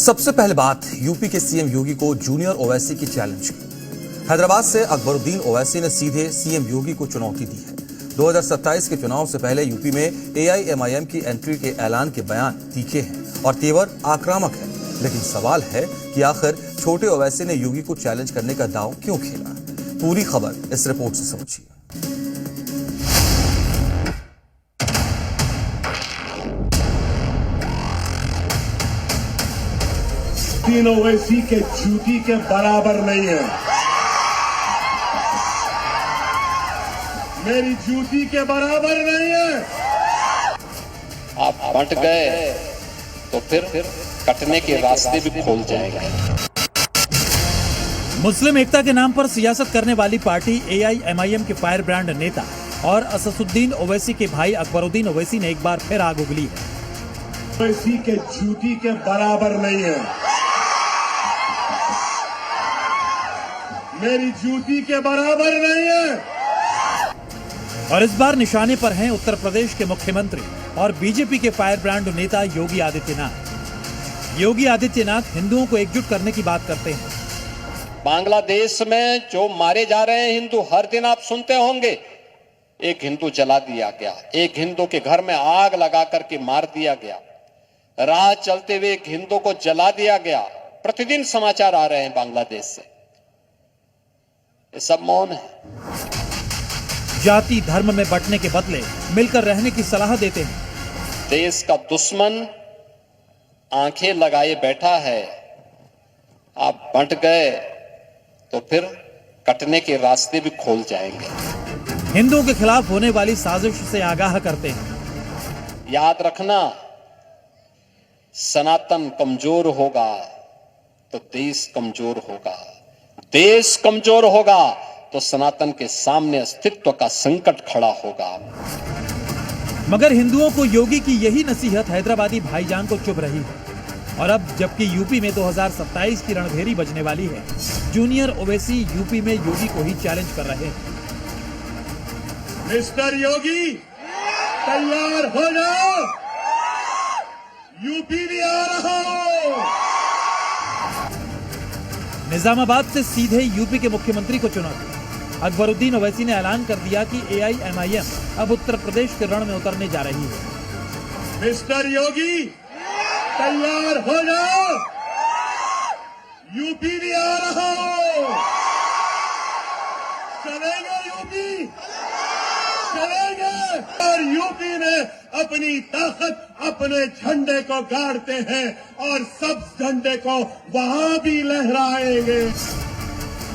सबसे पहले बात यूपी के सीएम योगी को जूनियर ओवैसी की चैलेंज की। हैदराबाद से अकबरुद्दीन ओवैसी ने सीधे सीएम योगी को चुनौती दी है। 2027 के चुनाव से पहले यूपी में एआईएमआईएम की एंट्री के ऐलान के बयान तीखे हैं और तेवर आक्रामक है, लेकिन सवाल है कि आखिर छोटे ओवैसी ने योगी को चैलेंज करने का दांव क्यों खेला। पूरी खबर इस रिपोर्ट से समझिए। तीन ओवैसी के जूती के बराबर नहीं है। मेरी जूती के बराबर नहीं है। आप बंट गए तो फिर कटने के रास्ते भी खोल जाएगा। मुस्लिम एकता के नाम पर सियासत करने वाली पार्टी एआईएमआईएम के फायर ब्रांड नेता और असदुद्दीन ओवैसी के भाई अकबरुद्दीन ओवैसी ने एक बार फिर आग उगली है। ओवैसी के जूती के बराबर नहीं है। मेरी जूती के बराबर नहीं है। और इस बार निशाने पर हैं उत्तर प्रदेश के मुख्यमंत्री और बीजेपी के फायर ब्रांड नेता योगी आदित्यनाथ। योगी आदित्यनाथ हिंदुओं को एकजुट करने की बात करते हैं। बांग्लादेश में जो मारे जा रहे हैं हिंदू, हर दिन आप सुनते होंगे, एक हिंदू जला दिया गया, एक हिंदू के घर में आग लगा करके मार दिया गया, राह चलते हुए एक हिंदू को जला दिया गया। प्रतिदिन समाचार आ रहे हैं बांग्लादेश से। ये सब मौन है। जाति धर्म में बंटने के बदले मिलकर रहने की सलाह देते हैं। देश का दुश्मन आंखें लगाए बैठा है। आप बंट गए तो फिर कटने के रास्ते भी खोल जाएंगे। हिंदुओं के खिलाफ होने वाली साजिश से आगाह करते हैं। याद रखना, सनातन कमजोर होगा तो देश कमजोर होगा, देश कमजोर होगा तो सनातन के सामने अस्तित्व का संकट खड़ा होगा। मगर हिंदुओं को योगी की यही नसीहत हैदराबादी भाईजान को चुभ रही है। और अब जबकि यूपी में 2027 की रणभेरी बजने वाली है, जूनियर ओवैसी यूपी में योगी को ही चैलेंज कर रहे हैं। मिस्टर योगी, तैयार हो जाओ, यूपी भी आ रहा हो। निजामाबाद से सीधे यूपी के मुख्यमंत्री को चुनौती। अकबरुद्दीन ओवैसी ने ऐलान कर दिया कि एआईएमआईएम अब उत्तर प्रदेश के रण में उतरने जा रही है। मिस्टर योगी, तैयार हो जाओ, यूपी भी आ रहा हो। चलेंगे यूपी, चलेंगे। और यूपी में अपनी ताकत अपने झंडे को गाड़ते हैं और सब झंडे को वहां भी लहराएंगे।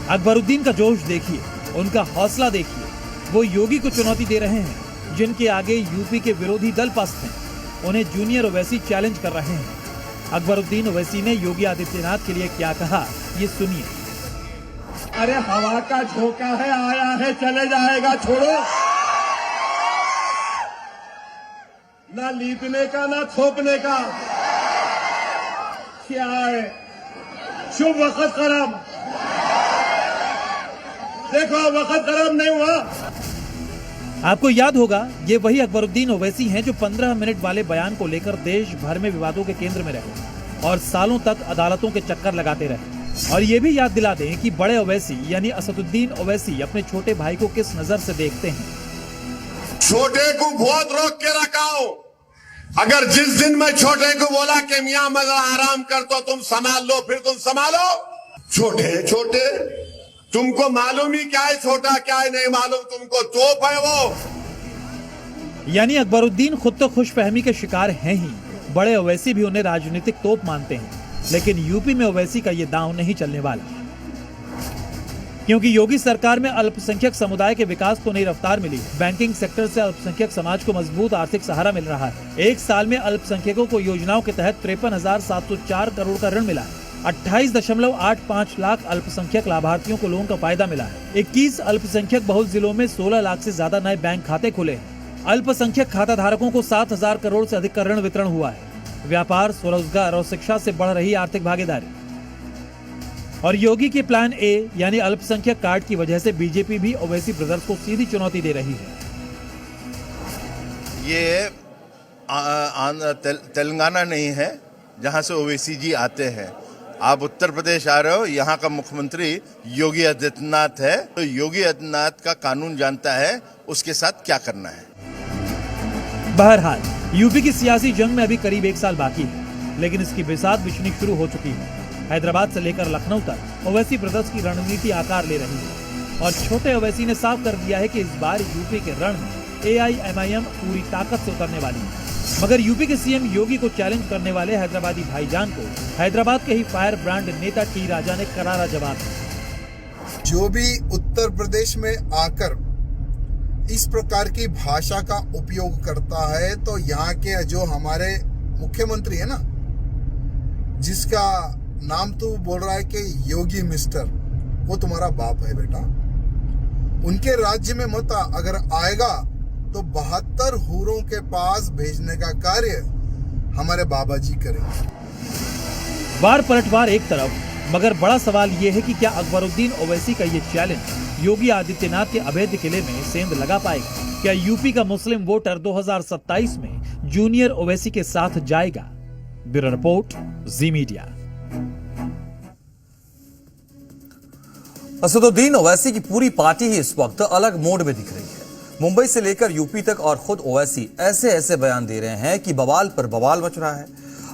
अकबरुद्दीन का जोश देखिए, उनका हौसला देखिए। वो योगी को चुनौती दे रहे हैं, जिनके आगे यूपी के विरोधी दल पस्त हैं। उन्हें जूनियर ओवैसी चैलेंज कर रहे हैं। अकबरुद्दीन ओवैसी ने योगी आदित्यनाथ के लिए क्या कहा, ये सुनिए। अरे हवा का झोंका है, आया है चले जाएगा, छोड़ो। ना लीपने का ना थोपने का। क्या है, शुभ वक्त खराब। देखो वक्त खराब नहीं हुआ। आपको याद होगा, ये वही अकबरुद्दीन ओवैसी हैं जो 15 मिनट वाले बयान को लेकर देश भर में विवादों के केंद्र में रहे और सालों तक अदालतों के चक्कर लगाते रहे। और ये भी याद दिला दें कि बड़े ओवैसी यानी असदुद्दीन ओवैसी अपने छोटे भाई को किस नजर से देखते हैं। छोटे को बहुत रोक के रखा हो। अगर जिस दिन मैं छोटे को बोला कि मियां मजा आराम कर तो तुम संभाल लो, फिर तुम संभालो। छोटे छोटे तुमको मालूम ही क्या है छोटा क्या है नहीं मालूम, तुमको तोप है वो। यानी अकबरुद्दीन खुद तो खुशफहमी के शिकार हैं ही, बड़े ओवैसी भी उन्हें राजनीतिक तोप मानते हैं। लेकिन यूपी में ओवैसी का ये दांव नहीं चलने वाला, क्योंकि योगी सरकार में अल्पसंख्यक समुदाय के विकास को नई रफ्तार मिली। बैंकिंग सेक्टर से अल्पसंख्यक समाज को मजबूत आर्थिक सहारा मिल रहा है। एक साल में अल्पसंख्यकों को योजनाओं के तहत 53,704 करोड़ का ऋण मिला है। 28.85 लाख अल्पसंख्यक लाभार्थियों को लोन का फायदा मिला है। 21 अल्पसंख्यक बहुल जिलों में 16 लाख से ज्यादा नए बैंक खाते खुले हैं। अल्पसंख्यक खाता धारकों को 7,000 करोड़ से अधिक का ऋण वितरण हुआ है। व्यापार, स्वरोजगार और शिक्षा से बढ़ रही आर्थिक भागीदारी। और योगी के प्लान ए यानी अल्पसंख्यक कार्ड की वजह से बीजेपी भी ओवैसी ब्रदर्स को सीधी चुनौती दे रही है। ये तेलंगाना नहीं है, जहां से ओवैसी जी आते हैं। आप उत्तर प्रदेश आ रहे हो, यहाँ का मुख्यमंत्री योगी आदित्यनाथ है, तो योगी आदित्यनाथ का कानून जानता है उसके साथ क्या करना है। बहरहाल यूपी की सियासी जंग में अभी करीब 1 साल बाकी है, लेकिन इसकी बिसात बिछनी शुरू हो चुकी है। हैदराबाद से लेकर लखनऊ तक ओवैसी ब्रदर्स की रणनीति आकार ले रही है और छोटे ओवैसी ने साफ कर दिया है कि इस बार यूपी के रण में AIMIM पूरी ताकत से उतरने वाली है। मगर यूपी के सीएम योगी को चैलेंज करने वाले हैदराबादी भाईजान को हैदराबाद के ही फायर ब्रांड नेता टी राजा ने करारा जवाब दिया। जो भी उत्तर प्रदेश में आकर इस प्रकार की भाषा का उपयोग करता है, तो यहाँ के जो हमारे मुख्यमंत्री है ना, जिसका नाम तू बोल रहा है कि योगी मिस्टर, वो तुम्हारा बाप है बेटा। उनके राज्य में मत अगर आएगा तो 72 हूरों के पास भेजने का कार्य हमारे बाबा जी करेंगे। वार पलटवार एक तरफ, मगर बड़ा सवाल ये है कि क्या अकबरुद्दीन ओवैसी का ये चैलेंज योगी आदित्यनाथ के अवैध किले में सेंध लगा पाएगा? क्या यूपी का मुस्लिम वोटर 2027 में जूनियर ओवैसी के साथ जाएगा? ब्यूरो रिपोर्ट, जी मीडिया। असदुद्दीन ओवैसी की पूरी पार्टी ही इस वक्त अलग मोड में दिख रही है। मुंबई से लेकर यूपी तक और खुद ओवैसी ऐसे ऐसे बयान दे रहे हैं कि बवाल पर बवाल मच रहा है।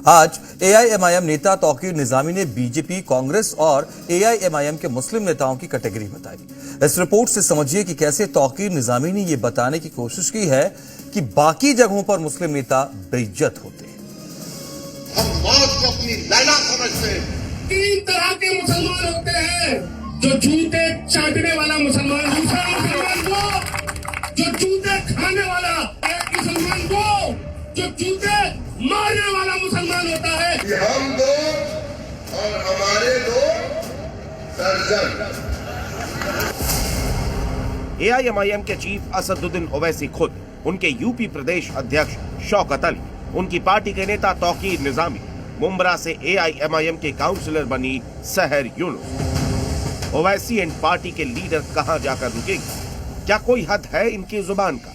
आज AIMIM नेता तौकीर निजामी ने बीजेपी, कांग्रेस और AIMIM के मुस्लिम नेताओं की कैटेगरी बताई। इस रिपोर्ट से समझिए कि कैसे तौकीर निजामी ने यह बताने की कोशिश की है कि बाकी जगहों पर मुस्लिम नेता बेइज्जत होते हैं। हम मौत को अपनी लैला समझते हैं। 3 तरह के मुसलमान होते हैं, जो जूते चाटने वाला मुसलमान, दूसरा मुसलमान वो जो जूते खाने वाला, एक मुसलमान वो जो जूते मारने वाला मुसलमान होता है। कि हम दो और हमारे दो दर्जन। AIMIM के चीफ असदुद्दीन ओवैसी खुद, उनके यूपी प्रदेश अध्यक्ष शौकत अली, उनकी पार्टी के नेता तौकीर निजामी, मुंब्रा से AIMIM के काउंसलर बनी सहर यूनुस। ओवैसी एंड पार्टी के लीडर कहां जाकर रुकेंगे? क्या कोई हद है इनकी जुबान का?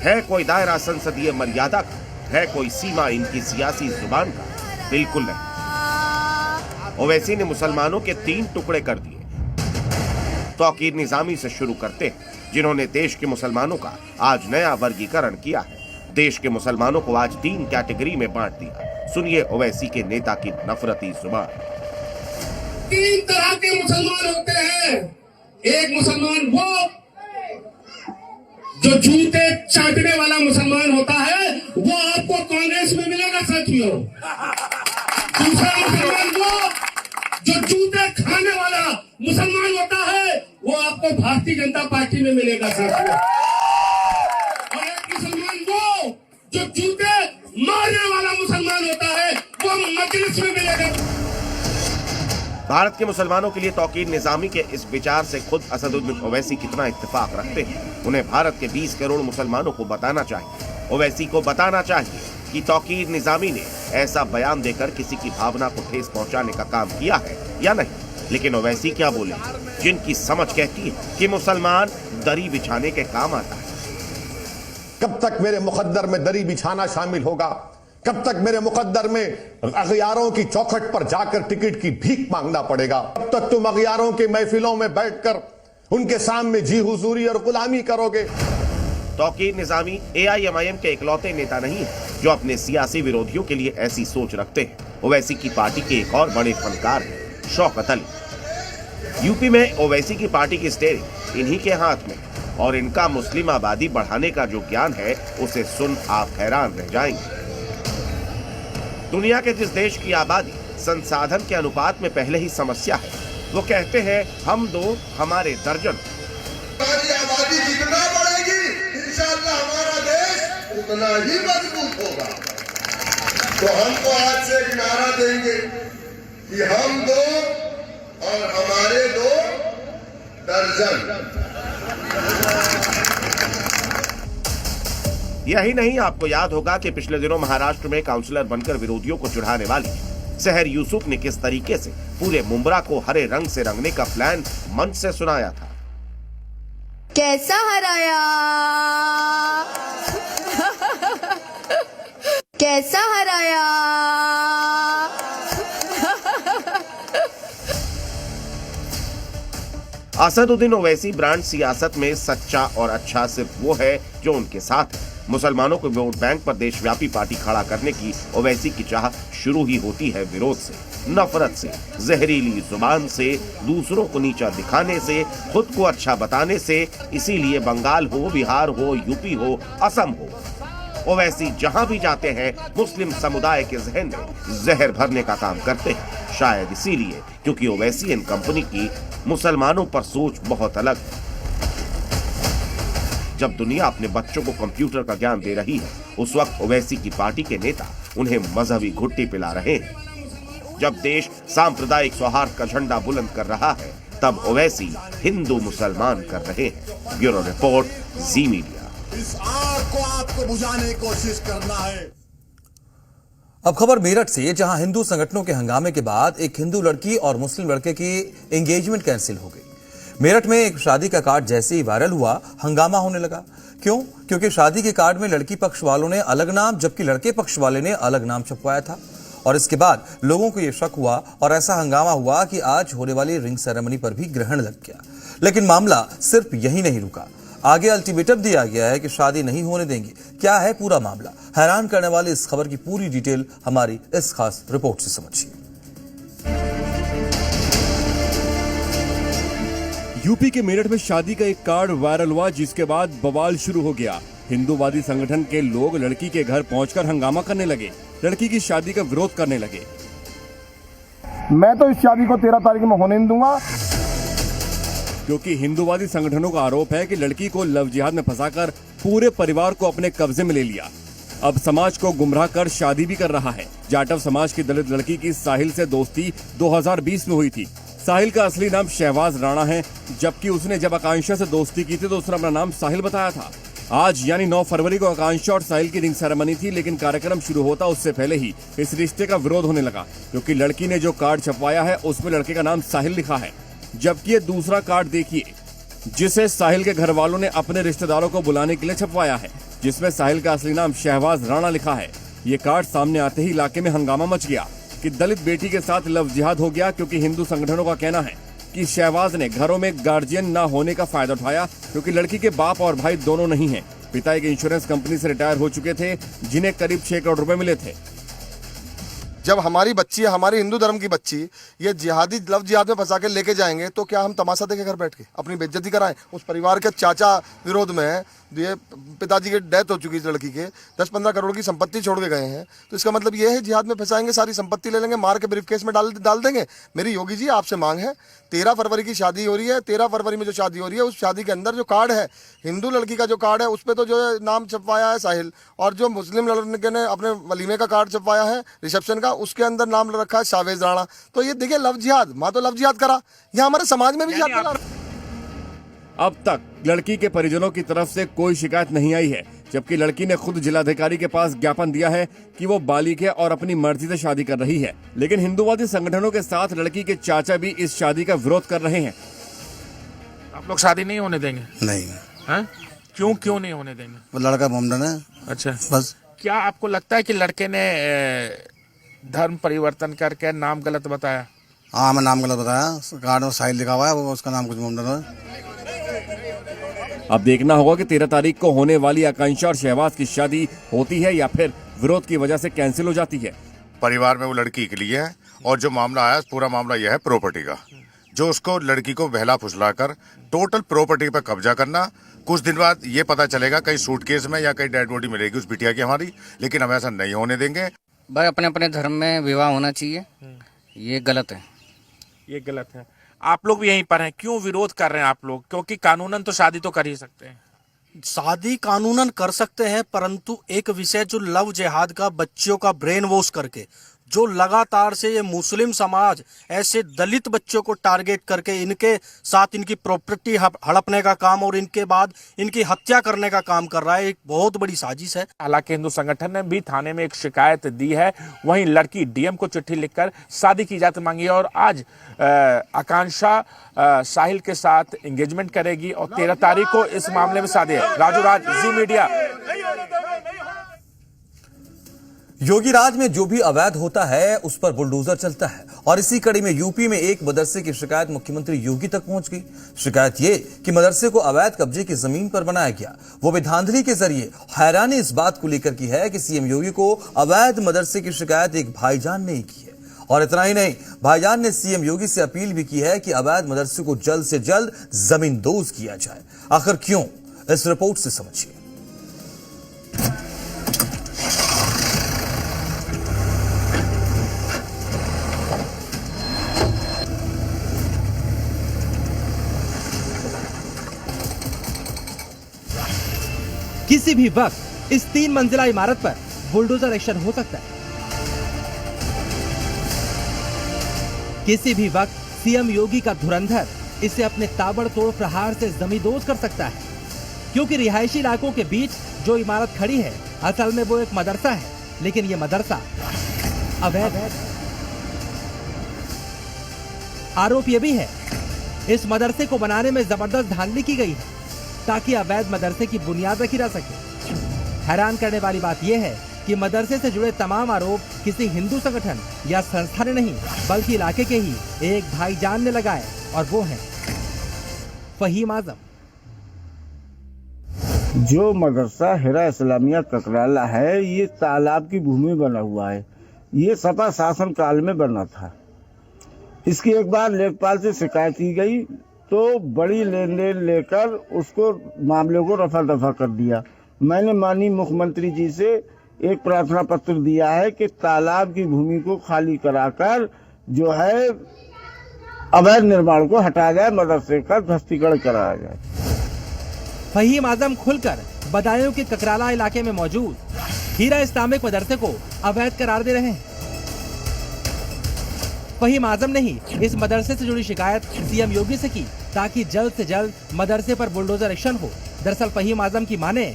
है कोई दायरा संसदीय मर्यादा का? है कोई सीमा इनकी सियासी जुबान का? बिल्कुल नहीं। ओवैसी ने मुसलमानों के 3 टुकड़े कर दिए। तौकीर निजामी से शुरू करते हैं, जिन्होंने देश के मुसलमानों का आज नया वर्गीकरण किया है। देश के मुसलमानों को आज 3 कैटेगरी में बांट दिया। सुनिए ओवैसी के नेता की नफरती जुबान। 3 तरह के मुसलमान होते हैं। एक मुसलमान वो जो जूते चाटने वाला मुसलमान होता है, वो आपको कांग्रेस में मिलेगा साथियों। दूसरा मुसलमान वो जो जूते खाने वाला मुसलमान होता है, वो आपको भारतीय जनता पार्टी में मिलेगा साथियों। और एक मुसलमान वो जो जूते मारने वाला मुसलमान होता है, वो मजलिस में मिलेगा। भारत के मुसलमानों के लिए तौकीर निजामी के इस विचार से खुद असदुद्दीन ओवैसी कितना इत्तेफाक रखते हैं, उन्हें भारत के 20 करोड़ मुसलमानों को बताना चाहिए। ओवैसी को बताना चाहिए कि तौकीर निजामी ने ऐसा बयान देकर किसी की भावना को ठेस पहुंचाने का काम किया है या नहीं। लेकिन ओवैसी क्या बोले, जिनकी समझ कहती है कि मुसलमान दरी बिछाने के काम आता है। कब तक मेरे मुकद्दर में दरी बिछाना शामिल होगा? कब तक मेरे मुकद्दर में अगयारों की चौखट पर जाकर टिकट की भीख मांगना पड़ेगा? कब तक तुम अगयारों की महफिलों में बैठकर उनके सामने जी हुजूरी और गुलामी करोगे? तौकीर निजामी AIMIM के इकलौते नेता नहीं है जो अपने सियासी विरोधियों के लिए ऐसी सोच रखते हैं। ओवैसी की पार्टी के एक और बड़े फनकार हैं शौकत अली। यूपी में ओवैसी की पार्टी की स्टेयरिंग इन्हीं के हाथ में, और इनका मुस्लिम आबादी बढ़ाने का जो ज्ञान है, उसे सुन आप हैरान रह जाएंगे। दुनिया के जिस देश की आबादी संसाधन के अनुपात में पहले ही समस्या है, वो कहते हैं हम 2 हमारे दर्जन। हमारी आबादी जितना बढ़ेगी, इंशाअल्लाह हमारा देश उतना ही मजबूत होगा। तो हमको आज से एक नारा देंगे कि हम 2 और हमारे 2 दर्जन। यही नहीं, आपको याद होगा कि पिछले दिनों महाराष्ट्र में काउंसलर बनकर विरोधियों को चिढ़ाने वाली सहर यूसुफ ने किस तरीके से पूरे मुंब्रा को हरे रंग से रंगने का प्लान मंच से सुनाया था। कैसा हराया कैसा हराया असदुद्दीन ओवैसी ब्रांड सियासत में सच्चा और अच्छा सिर्फ वो है जो उनके साथ है। मुसलमानों को वोट बैंक पर देशव्यापी पार्टी खड़ा करने की ओवैसी की चाह शुरू ही होती है विरोध से, नफरत से, जहरीली जुबान से, दूसरों को नीचा दिखाने से, खुद को अच्छा बताने से। इसीलिए बंगाल हो, बिहार हो, यूपी हो, असम हो, ओवैसी जहां भी जाते हैं मुस्लिम समुदाय के जहन में जहर भरने का काम करते हैं। शायद इसीलिए क्योंकि ओवैसी एंड कंपनी की मुसलमानों पर सोच बहुत अलग है। जब दुनिया अपने बच्चों को कंप्यूटर का ज्ञान दे रही है, उस वक्त ओवैसी की पार्टी के नेता उन्हें मजहबी घुट्टी पिला रहे हैं। जब देश सांप्रदायिक सौहार्द का झंडा बुलंद कर रहा है, तब ओवैसी हिंदू मुसलमान कर रहे हैं। ब्यूरो रिपोर्ट, जी मीडिया। इस आग को आपको बुझाने की कोशिश करना है। अब खबर मेरठ से, जहां हिंदू संगठनों के हंगामे के बाद एक हिंदू लड़की और मुस्लिम लड़के की एंगेजमेंट कैंसिल हो गई। मेरठ में एक शादी का कार्ड जैसे ही वायरल हुआ, हंगामा होने लगा। क्यों? क्योंकि शादी के कार्ड में लड़की पक्ष वालों ने अलग नाम, जबकि लड़के पक्ष वाले ने अलग नाम छपवाया था। और इसके बाद लोगों को यह शक हुआ और ऐसा हंगामा हुआ कि आज होने वाली रिंग सेरेमनी पर भी ग्रहण लग गया। लेकिन मामला सिर्फ यही नहीं रुका, आगे अल्टीमेटम दिया गया है कि शादी नहीं होने देंगे। क्या है पूरा मामला? हैरान करने वाली इस खबर की पूरी डिटेल हमारी इस खास रिपोर्ट से समझिए। यूपी के मेरठ में शादी का एक कार्ड वायरल हुआ, जिसके बाद बवाल शुरू हो गया। हिंदूवादी संगठन के लोग लड़की के घर पहुंचकर हंगामा करने लगे, लड़की की शादी का विरोध करने लगे। मैं तो इस शादी को 13 तारीख में होने नहीं दूंगा, क्योंकि हिंदूवादी संगठनों का आरोप है कि लड़की को लव जिहाद में फंसाकर पूरे परिवार को अपने कब्जे में ले लिया। अब समाज को गुमराह कर शादी भी कर रहा है। जाटव समाज की दलित लड़की की साहिल से दोस्ती 2020 में हुई थी। साहिल का असली नाम शहबाज राणा है, जबकि उसने जब आकांक्षा से दोस्ती की थी तो उसने अपना नाम साहिल बताया था। आज यानी 9 फरवरी को आकांक्षा और साहिल की रिंग सेरेमनी थी, लेकिन कार्यक्रम शुरू होता उससे पहले ही इस रिश्ते का विरोध होने लगा, क्योंकि लड़की ने जो कार्ड छपवाया है उसमें लड़के का नाम साहिल लिखा है, जबकि ये दूसरा कार्ड देखिए जिसे साहिल के घर वालों ने अपने रिश्तेदारों को बुलाने के लिए छपवाया है, जिसमें साहिल का असली नाम शहबाज राणा लिखा है। ये कार्ड सामने आते ही इलाके में हंगामा मच गया कि दलित बेटी के साथ लव जिहाद हो गया, क्योंकि हिंदू संगठनों का कहना है कि शहबाज ने घरों में गार्जियन न होने का फायदा उठाया, क्योंकि लड़की के बाप और भाई दोनों नहीं हैं। पिता एक इंश्योरेंस कंपनी से रिटायर हो चुके थे, जिन्हें करीब 6 करोड़ रुपए मिले थे। जब हमारी बच्ची, हमारी हिंदू धर्म की बच्ची ये जिहादी लव जिहाद में फंसा के लेके जाएंगे तो क्या हम तमाशा देखे घर बैठ के अपनी बेइज्जती कराएं? उस परिवार के चाचा विरोध में है, ये पिताजी की डेथ हो चुकी है, लड़की के 10-15 करोड़ की संपत्ति छोड़ के गए हैं, तो इसका मतलब ये है जिहाद में फंसाएंगे, सारी संपत्ति ले लेंगे, मार के ब्रीफकेस में डाल देंगे। मेरी योगी जी आपसे मांग है, 13 फरवरी की शादी हो रही है, 13 फरवरी में जो शादी हो रही है उस शादी के अंदर जो कार्ड है, हिंदू लड़की का जो कार्ड है उस पर तो जो नाम छपवाया है साहिल, और जो मुस्लिम लड़के ने अपने वलीमे का कार्ड छपवाया है रिसेप्शन का, उसके अंदर नाम रखा है शाहवेज राणा। तो ये देखिए लव जिहाद, माँ तो लव जिहाद करा, ये हमारे समाज में भी जिहाद करा। अब तक लड़की के परिजनों की तरफ से कोई शिकायत नहीं आई है, जबकि लड़की ने खुद जिलाधिकारी के पास ज्ञापन दिया है कि वो बालिग है और अपनी मर्जी से शादी कर रही है। लेकिन हिंदूवादी संगठनों के साथ लड़की के चाचा भी इस शादी का विरोध कर रहे हैं। आप लोग शादी नहीं होने देंगे? नहीं। हैं? क्यों नहीं होने देंगे? वो लड़का मोमडन है। अच्छा, बस। क्या आपको लगता है कि लड़के ने धर्म परिवर्तन करके नाम गलत बताया? हाँ, मैं नाम गलत बताया, कार्ड में साहिल लिखा हुआ है, वो उसका नाम कुछ मोमडन है। अब देखना होगा कि 13 तारीख को होने वाली आकांक्षा और शहबाज की शादी होती है या फिर विरोध की वजह से कैंसिल हो जाती है। परिवार में वो लड़की के लिए है, और जो मामला आया पूरा मामला यह है प्रॉपर्टी का, जो उसको लड़की को बहला फुसला कर टोटल प्रॉपर्टी पर कब्जा करना। कुछ दिन बाद ये पता चलेगा कहीं सूटकेस में या कहीं डेड बॉडी मिलेगी उस बिटिया की हमारी, लेकिन हम ऐसा नहीं होने देंगे। भाई अपने अपने धर्म में विवाह होना चाहिए, ये गलत है। ये गलत है। आप लोग भी यहीं पर हैं, क्यों विरोध कर रहे हैं आप लोग? क्योंकि कानूनन तो शादी तो कर ही सकते हैं। शादी कानूनन कर सकते हैं, परंतु एक विषय जो लव जिहाद का, बच्चियों का ब्रेन वॉश करके, जो लगातार से ये मुस्लिम समाज ऐसे दलित बच्चों को टारगेट करके इनके साथ इनकी प्रॉपर्टी हड़पने का काम और इनके बाद इनकी हत्या करने का काम कर रहा है, एक बहुत बड़ी साजिश है। हालांकि हिंदू संगठन ने भी थाने में एक शिकायत दी है, वहीं लड़की डीएम को चिट्ठी लिखकर शादी की इजाजत मांगी है और आज आकांक्षा साहिल के साथ एंगेजमेंट करेगी और 13 तारीख को इस मामले में शादी है। राजू राज, जी मीडिया। योगी राज में जो भी अवैध होता है उस पर बुलडोजर चलता है और इसी कड़ी में यूपी में एक मदरसे की शिकायत मुख्यमंत्री योगी तक पहुंच गई। शिकायत ये कि मदरसे को अवैध कब्जे की जमीन पर बनाया गया, वो भी धांधली के जरिए। हैरानी इस बात को लेकर की है कि सीएम योगी को अवैध मदरसे की शिकायत एक भाईजान ने ही की है। और इतना ही नहीं, भाईजान ने सीएम योगी से अपील भी की है कि अवैध मदरसे को जल्द से जल्द जमींदोज किया जाए। आखिर क्यों, इस रिपोर्ट से समझिए। किसी भी वक्त इस 3 मंजिला इमारत पर बुलडोजर एक्शन हो सकता है। किसी भी वक्त सीएम योगी का धुरंधर इसे अपने ताबड़तोड़ प्रहार से जमींदोज कर सकता है, क्योंकि रिहायशी इलाकों के बीच जो इमारत खड़ी है असल में वो एक मदरसा है, लेकिन ये मदरसा अवैध है। आरोप ये भी है इस मदरसे को बनाने में जबरदस्त धांधली की गई है ताकि अवैध मदरसे की बुनियाद रखी जा सके। हैरान करने वाली बात यह है कि मदरसे से जुड़े तमाम आरोप किसी हिंदू संगठन या संस्था ने नहीं, बल्कि इलाके के ही एक भाईजान ने लगाए, और वो हैं फहीम आजम। जो मदरसा हिरा इस्लामिया ककराला है, ये तालाब की भूमि बना हुआ है। ये सपा शासन काल में बना था। इसकी एक बार लेखपाल से शिकायत की गई तो बड़ी लेन देन लेकर उसको मामले को रफा दफा कर दिया। मैंने माननीय मुख्यमंत्री जी से एक प्रार्थना पत्र दिया है कि तालाब की भूमि को खाली कराकर जो है अवैध निर्माण को हटाया जाए, मदरसे का ध्वस्तीकरण कराया जाए। फहीम आजम खुलकर बदायूं के ककराला इलाके में मौजूद हीरा इस्लामिक मदरसे को अवैध करार दे रहे हैं। फहीम आजम ने ही इस मदरसे से जुड़ी शिकायत सीएम योगी से की ताकि जल्द से जल्द मदरसे पर बुलडोजर एक्शन हो। दरअसल फहीम आजम की माने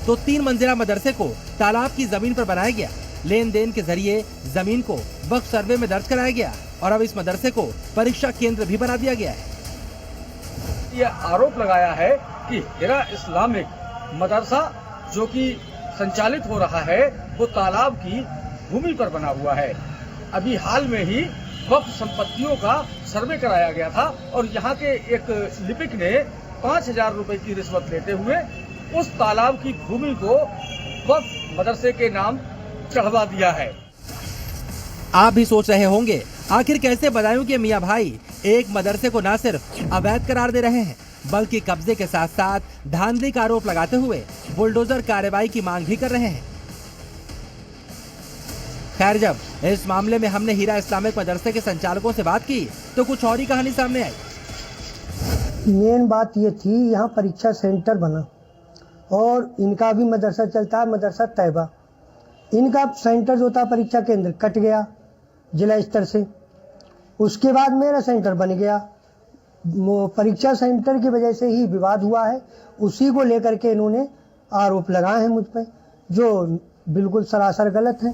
तो 3 मंजिला मदरसे को तालाब की जमीन पर बनाया गया। लेन देन के जरिए जमीन को वक्फ सर्वे में दर्ज कराया गया और अब इस मदरसे को परीक्षा केंद्र भी बना दिया गया है। ये आरोप लगाया है कि हिरा इस्लामिक मदरसा जो कि संचालित हो रहा है वो तालाब की भूमि पर बना हुआ है। अभी हाल में ही वक्फ संपत्तियों का सर्वे कराया गया था और यहाँ के एक लिपिक ने 5,000 रुपए की रिश्वत लेते हुए उस तालाब की भूमि को वक्फ मदरसे के नाम चढ़वा दिया है। आप भी सोच रहे होंगे आखिर कैसे बदायूं के मियां भाई एक मदरसे को न सिर्फ अवैध करार दे रहे हैं, बल्कि कब्जे के साथ साथ धांधली का आरोप लगाते हुए बुलडोजर कार्रवाई की मांग भी कर रहे हैं। खैर, जब इस मामले में हमने हीरा इस्लामिक मदरसे के संचालकों से बात की तो कुछ और ही कहानी सामने आई। मेन बात ये थी, यहाँ परीक्षा सेंटर बना और इनका भी मदरसा चलता है, मदरसा तैयबा। इनका सेंटर जो था परीक्षा केंद्र कट गया जिला स्तर से। उसके बाद मेरा सेंटर बन गया। परीक्षा सेंटर की वजह से ही विवाद हुआ है। उसी को लेकर के इन्होंने आरोप लगाए हैं मुझ पर, जो बिल्कुल सरासर गलत है।